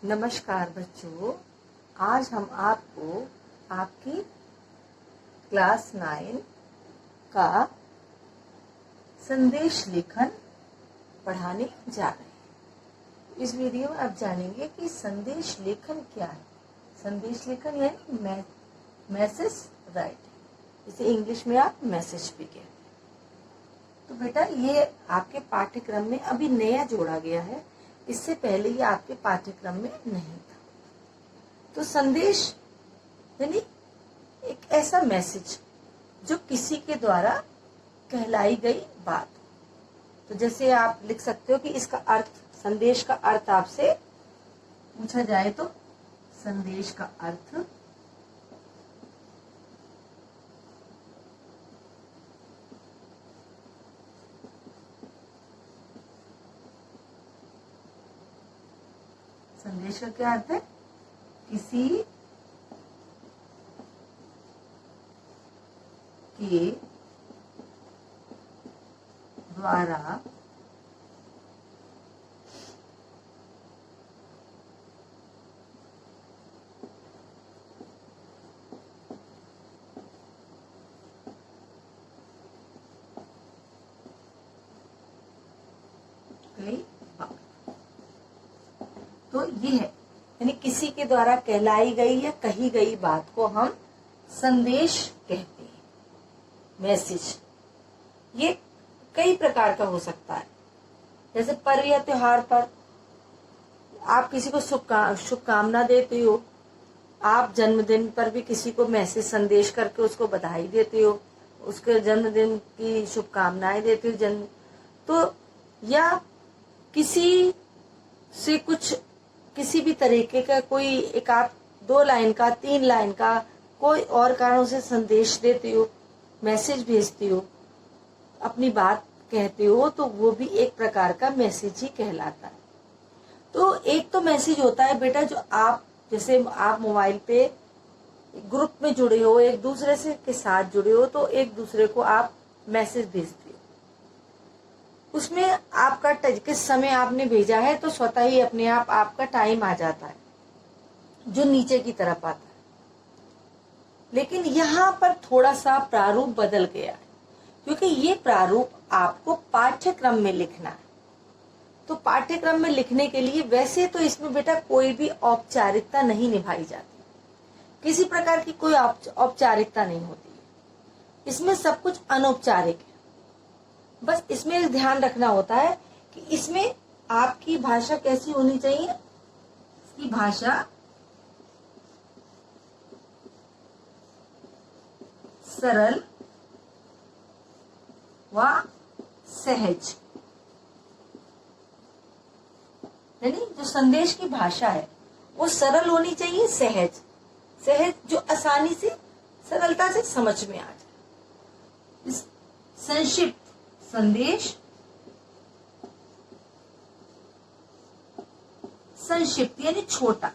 नमस्कार बच्चों, आज हम आपको आपकी क्लास 9 का संदेश लेखन पढ़ाने जा रहे हैं। इस वीडियो में आप जानेंगे कि संदेश लेखन क्या है। संदेश लेखन यानी मैसेज राइटिंग, इसे इंग्लिश में आप मैसेज भी कहते हैं। तो बेटा ये आपके पाठ्यक्रम में अभी नया जोड़ा गया है, इससे पहले ये आपके पाठ्यक्रम में नहीं था। तो संदेश यानी एक ऐसा मैसेज जो किसी के द्वारा कहलाई गई बात। तो जैसे आप लिख सकते हो कि इसका अर्थ, संदेश का अर्थ आपसे पूछा जाए तो संदेश का अर्थ संदेश का क्या अर्थ है? किसी के द्वारा कही बात। तो ये है यानी किसी के द्वारा कहलाई गई या कही गई बात को हम संदेश कहते हैं, मैसेज। ये कई प्रकार का हो सकता है, जैसे पर्व या त्योहार पर आप किसी को शुभकामना देते हो। आप जन्मदिन पर भी किसी को मैसेज संदेश करके उसको बधाई देते हो, उसके जन्मदिन की शुभकामनाएं देते हो। तो या किसी से कुछ किसी भी तरीके का कोई एक आप 2 लाइन का 3 लाइन का कोई और कारणों से संदेश देते हो, मैसेज भेजते हो, अपनी बात कहते हो, तो वो भी एक प्रकार का मैसेज ही कहलाता है। तो एक तो मैसेज होता है बेटा जो आप, जैसे आप मोबाइल पे ग्रुप में जुड़े हो, एक दूसरे से के साथ जुड़े हो, तो एक दूसरे को आप मैसेज भेजते हो। उसमें आपका किस समय आपने भेजा है तो स्वतः ही अपने आप आपका टाइम आ जाता है जो नीचे की तरफ आता है। लेकिन यहाँ पर थोड़ा सा प्रारूप बदल गया है, क्योंकि ये प्रारूप आपको पाठ्यक्रम में लिखना है। तो पाठ्यक्रम में लिखने के लिए वैसे तो इसमें बेटा कोई भी औपचारिकता नहीं निभाई जाती, किसी प्रकार की कोई औपचारिकता नहीं होती है। इसमें सब कुछ अनौपचारिक है। बस इसमें ध्यान रखना होता है कि इसमें आपकी भाषा कैसी होनी चाहिए। इसकी भाषा सरल व सहज, यानी जो संदेश की भाषा है वो सरल होनी चाहिए, सहज जो आसानी से, सरलता से समझ में आ जाए। संक्षिप्त संदेश, संक्षिप्त यानी छोटा।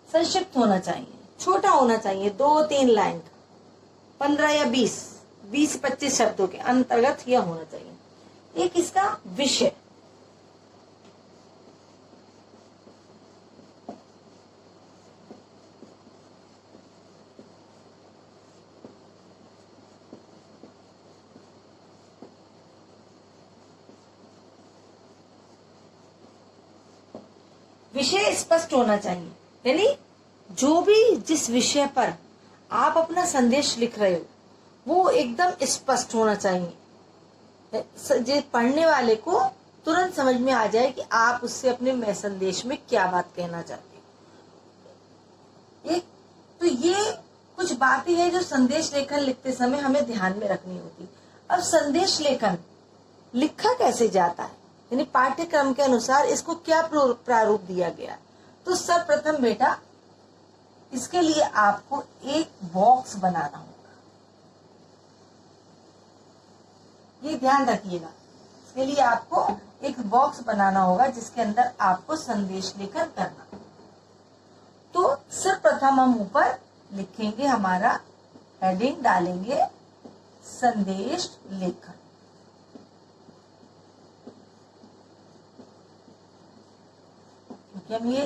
संक्षिप्त होना चाहिए, छोटा होना चाहिए, 2-3 लाइन का, 15 या 20-25 शब्दों के अंतर्गत यह होना चाहिए। एक इसका विषय, विषय स्पष्ट होना चाहिए, यानी जो भी जिस विषय पर आप अपना संदेश लिख रहे हो वो एकदम स्पष्ट होना चाहिए, जो पढ़ने वाले को तुरंत समझ में आ जाए कि आप उससे अपने संदेश में क्या बात कहना चाहते हो। एक तो ये कुछ बातें हैं जो संदेश लेखन लिखते समय हमें ध्यान में रखनी होती। अब संदेश लेखन लिखा कैसे जाता है, यानी पाठ्यक्रम के अनुसार इसको क्या प्रारूप दिया गया। तो सर्वप्रथम बेटा इसके लिए आपको एक बॉक्स बनाना होगा, ये ध्यान रखिएगा। इसके लिए आपको एक बॉक्स बनाना होगा जिसके अंदर आपको संदेश लेखन करना। तो सर्वप्रथम हम ऊपर लिखेंगे, हमारा हेडिंग डालेंगे संदेश लेखन। क्योंकि हम ये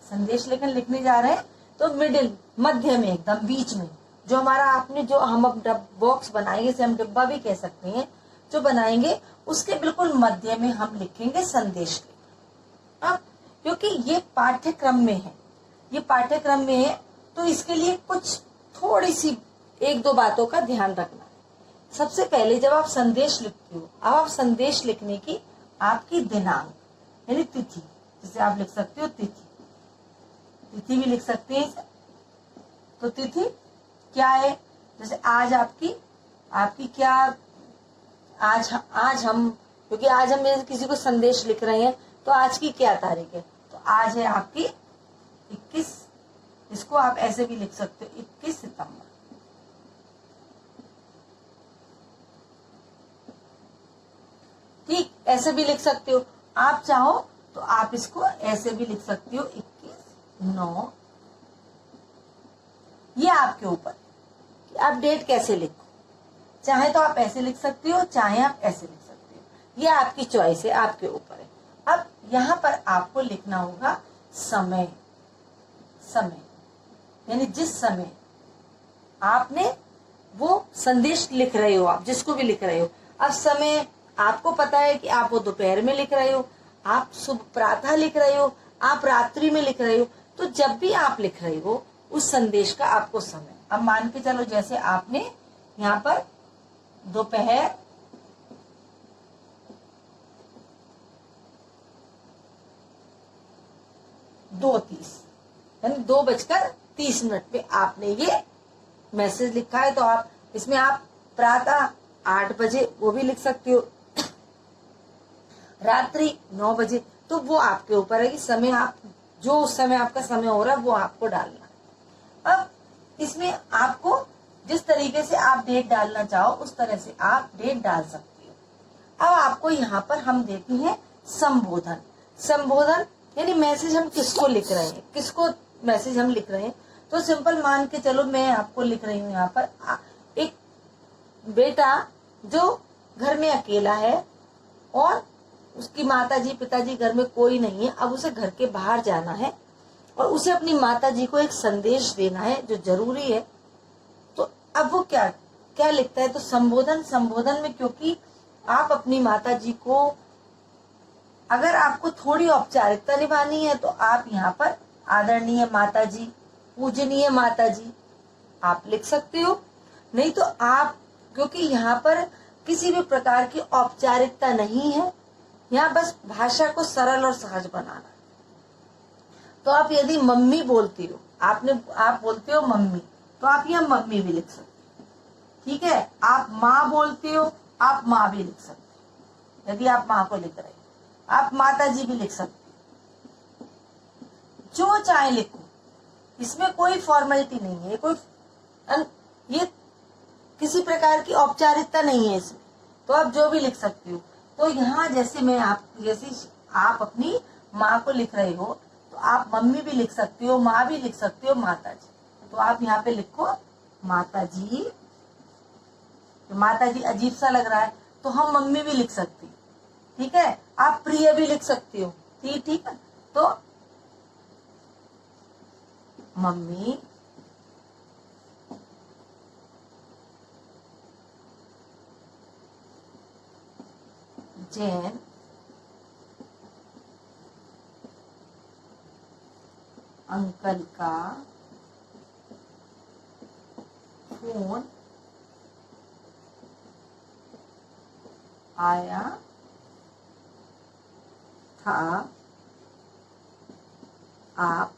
संदेश लेखन लिखने जा रहे हैं, तो मिडिल, मध्य में, एकदम बीच में, जो हमारा आपने जो हम अब बॉक्स बनाएंगे, इसे हम डिब्बा भी कह सकते हैं, जो बनाएंगे उसके बिल्कुल मध्य में हम लिखेंगे संदेश लेखन। अब क्योंकि ये पाठ्यक्रम में है, ये पाठ्यक्रम में है, तो इसके लिए कुछ थोड़ी सी एक दो बातों का ध्यान रखना है। सबसे पहले जब आप संदेश लिखते हो, अब आप संदेश लिखने की आपकी दिनांक यानी तिथि, जिसे आप लिख सकते हो तिथि, तिथि भी लिख सकते हैं। तो तिथि क्या है, जैसे आज आपकी क्या, आज हम, क्योंकि आज हम किसी को संदेश लिख रहे हैं, तो आज की क्या तारीख है, तो आज है आपकी 21, इसको आप ऐसे भी लिख सकते हो 21 सितंबर। ठीक, ऐसे भी लिख सकते हो। आप चाहो तो आप इसको ऐसे भी लिख सकते हो 21/9। ये आपके ऊपर कि आप डेट कैसे लिखो, चाहे तो आप ऐसे लिख सकते हो, चाहे आप ऐसे लिख सकते हो, ये आपकी चॉइस है, आपके ऊपर है। अब यहाँ पर आपको लिखना होगा समय, समय यानी जिस समय आपने वो संदेश लिख रहे हो, आप जिसको भी लिख रहे हो। अब समय आपको पता है कि आप वो दोपहर में लिख रहे हो, आप सुबह प्रातः लिख रहे हो, आप रात्रि में लिख रहे हो, तो जब भी आप लिख रहे हो उस संदेश का आपको समय, अब मान के चलो जैसे आपने यहाँ पर दोपहर 2:30 यानी 2:30 पे आपने ये मैसेज लिखा है, तो आप इसमें आप प्रातः 8 बजे वो भी लिख सकते हो, रात्रि 9 बजे, तो वो आपके ऊपर है कि समय आप जो उस समय आपका समय हो रहा है वो आपको डालना है। अब इसमें आपको जिस तरीके से आप डेट डालना चाहो उस तरह से आप डेट डाल सकते हो। अब आपको यहाँ पर हम देते हैं संबोधन। संबोधन यानी मैसेज हम किसको लिख रहे हैं, किसको मैसेज हम लिख रहे हैं, तो सिंपल मान के चलो मैं आपको लिख रही हूँ यहाँ पर एक बेटा जो घर में अकेला है और उसकी माताजी पिताजी घर में कोई नहीं है, अब उसे घर के बाहर जाना है और उसे अपनी माताजी को एक संदेश देना है जो जरूरी है। तो अब वो क्या क्या लिखता है, तो संबोधन, संबोधन में क्योंकि आप अपनी माताजी को, अगर आपको थोड़ी औपचारिकता निभानी है तो आप यहाँ पर आदरणीय माताजी, पूजनीय माताजी आप लिख सकते हो। नहीं तो आप, क्योंकि यहाँ पर किसी भी प्रकार की औपचारिकता नहीं है, यहाँ बस भाषा को सरल और सहज बनाना। तो आप यदि मम्मी बोलती हो, आप बोलते हो मम्मी, तो आप यहाँ मम्मी भी लिख सकते हो। ठीक है, आप माँ बोलते हो, आप माँ भी लिख सकते हो। यदि आप माँ को लिख रहे हो, आप माता जी भी लिख सकते हो, जो चाहे लिखो, इसमें कोई फॉर्मेलिटी नहीं है, ये किसी प्रकार की औपचारिकता नहीं है इसमें, तो आप जो भी लिख सकते हो। तो यहाँ जैसे आप अपनी माँ को लिख रहे हो, तो आप मम्मी भी लिख सकते हो, माँ भी लिख सकते हो, माता जी, तो आप यहाँ पे लिखो माता जी। तो माता जी अजीब सा लग रहा है, तो हम मम्मी भी लिख सकते हैं। ठीक है, आप प्रिय भी लिख सकते हो। ठीक है, तो मम्मी, जैन, अंकल का फोन आया था, आप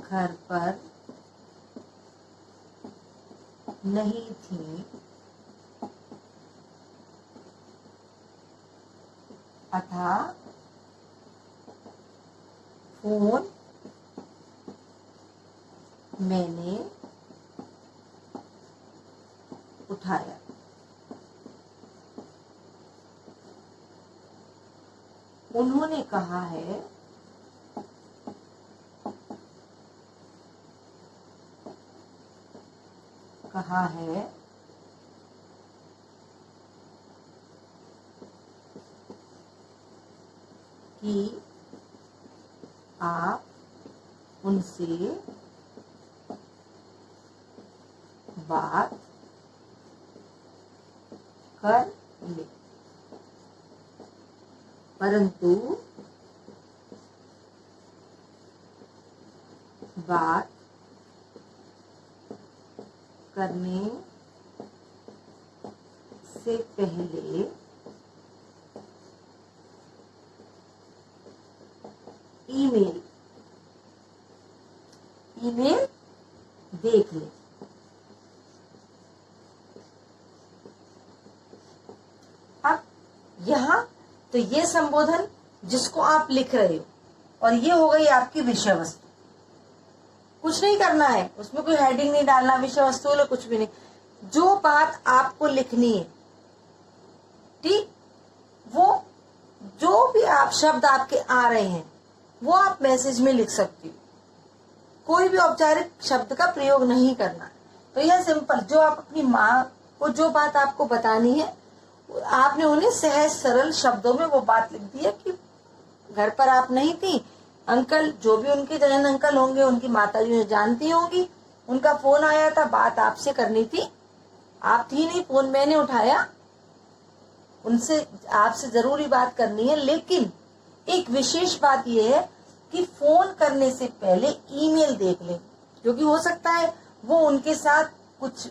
घर पर नहीं थी, अतः फोन मैंने उठाया। उन्होंने कहा है कि आप उनसे बात कर ले, परंतु बात करने से पहले ईमेल देख ले। अब यहाँ तो ये संबोधन जिसको आप लिख रहे हो, और ये हो गई आपकी विषय वस्तु। कुछ नहीं करना है, उसमें कोई हेडिंग नहीं डालना, विषय वस्तु ले कुछ भी नहीं। जो बात आपको लिखनी है, ठीक, वो जो भी आप शब्द आपके आ रहे हैं वो आप मैसेज में लिख सकती हो। कोई भी औपचारिक शब्द का प्रयोग नहीं करना है। तो यह सिंपल, जो आप अपनी माँ को जो बात आपको बतानी है, आपने उन्हें सहज सरल शब्दों में वो बात लिख दी है कि घर पर आप नहीं थी, अंकल जो भी उनके जैन अंकल होंगे, उनकी माता जी जानती होंगी, उनका फोन आया था, बात आपसे करनी थी, आप थी नहीं, फोन मैंने उठाया, उनसे आपसे जरूरी बात करनी है। लेकिन एक विशेष बात यह है कि फोन करने से पहले ईमेल देख लें, क्योंकि हो सकता है वो उनके साथ कुछ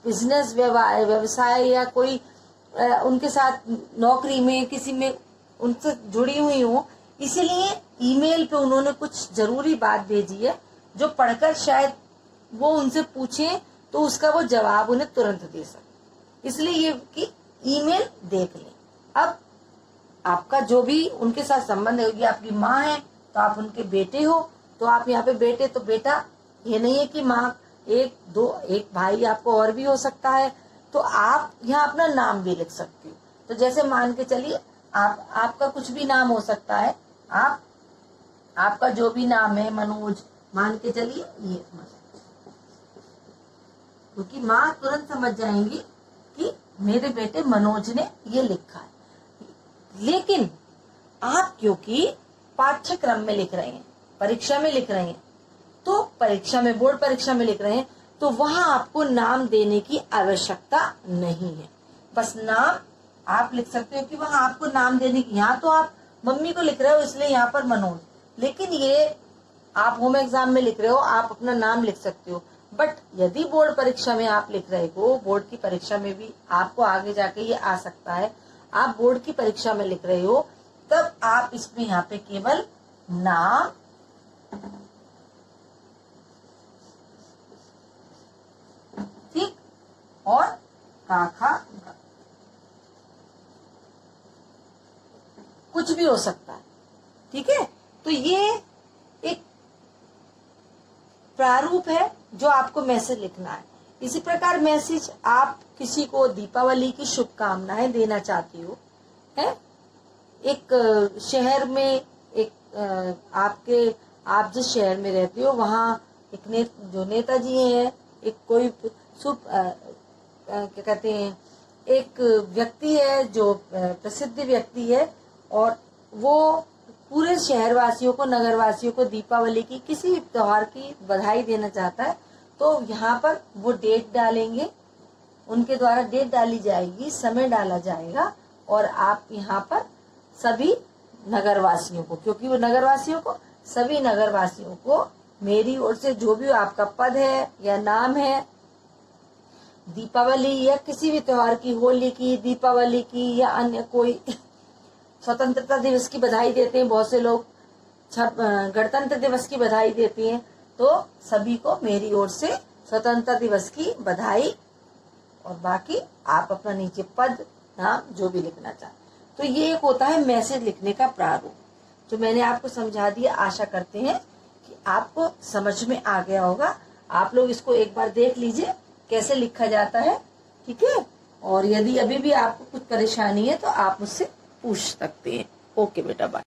बिजनेस व्यवसाय या कोई उनके साथ नौकरी में किसी में उनसे जुड़ी हुई हो, इसीलिए ईमेल पे उन्होंने कुछ जरूरी बात भेजी है जो पढ़कर शायद वो उनसे पूछे तो उसका वो जवाब उन्हें तुरंत दे सके, इसलिए ये कि ईमेल देख लें। अब आपका जो भी उनके साथ संबंध है, आपकी माँ है तो आप उनके बेटे हो, तो आप यहाँ पे बेटे, तो बेटा ये नहीं है कि माँ एक भाई आपको और भी हो सकता है, तो आप यहाँ अपना नाम भी लिख सकते हो। तो जैसे मान के चलिए आपका कुछ भी नाम हो सकता है, आपका जो भी नाम है, मनोज मान के चलिए, ये क्योंकि माँ तुरंत समझ जाएंगी कि मेरे बेटे मनोज ने ये लिखा है। लेकिन आप क्योंकि पाठ्यक्रम में लिख रहे हैं, परीक्षा में लिख रहे हैं, तो परीक्षा में, बोर्ड परीक्षा में लिख रहे हैं, तो वहां आपको नाम देने की आवश्यकता नहीं है। बस नाम आप लिख सकते हो कि वहां आपको नाम देने की, यहाँ तो आप मम्मी को लिख रहे हो इसलिए यहाँ पर मनोज, लेकिन ये आप होम एग्जाम में लिख रहे हो, आप अपना नाम लिख सकते हो। बट यदि बोर्ड परीक्षा में आप लिख रहे हो, बोर्ड की परीक्षा में भी आपको आगे जाके ये आ सकता है, आप बोर्ड की परीक्षा में लिख रहे हो, तब आप इसमें यहाँ पे केवल नाम ठीक और काखा कुछ भी हो सकता है, ठीक है। तो ये एक प्रारूप है जो आपको मैसेज लिखना है। इसी प्रकार मैसेज आप किसी को दीपावली की शुभकामनाएं देना चाहती हो, है, एक शहर में आप जिस शहर में रहते हो वहाँ एक जो नेताजी हैं, एक कोई शुभ क्या कहते हैं, एक व्यक्ति है जो प्रसिद्ध व्यक्ति है, और वो पूरे शहरवासियों को, नगरवासियों को दीपावली की किसी भी त्योहार की बधाई देना चाहता है, तो यहाँ पर वो डेट डालेंगे, उनके द्वारा डेट डाली जाएगी, समय डाला जाएगा, और आप यहाँ पर सभी नगरवासियों को, क्योंकि वो नगरवासियों को, सभी नगरवासियों को मेरी ओर से जो भी आपका पद है या नाम है, दीपावली या किसी भी त्योहार की, होली की, दीपावली की या अन्य कोई स्वतंत्रता दिवस की बधाई देते हैं बहुत से लोग, गणतंत्र दिवस की बधाई देते हैं, तो सभी को मेरी ओर से स्वतंत्रता दिवस की बधाई, और बाकी आप अपना नीचे पद, नाम जो भी लिखना चाहें। तो ये एक होता है मैसेज लिखने का प्रारूप, जो मैंने आपको समझा दिया। आशा करते हैं कि आपको समझ में आ गया होगा। आप लोग इसको एक बार देख लीजिए कैसे लिखा जाता है, ठीक है। और यदि अभी भी आपको कुछ परेशानी है तो आप मुझसे पूछ सकते हैं। ओके बेटा, बाय।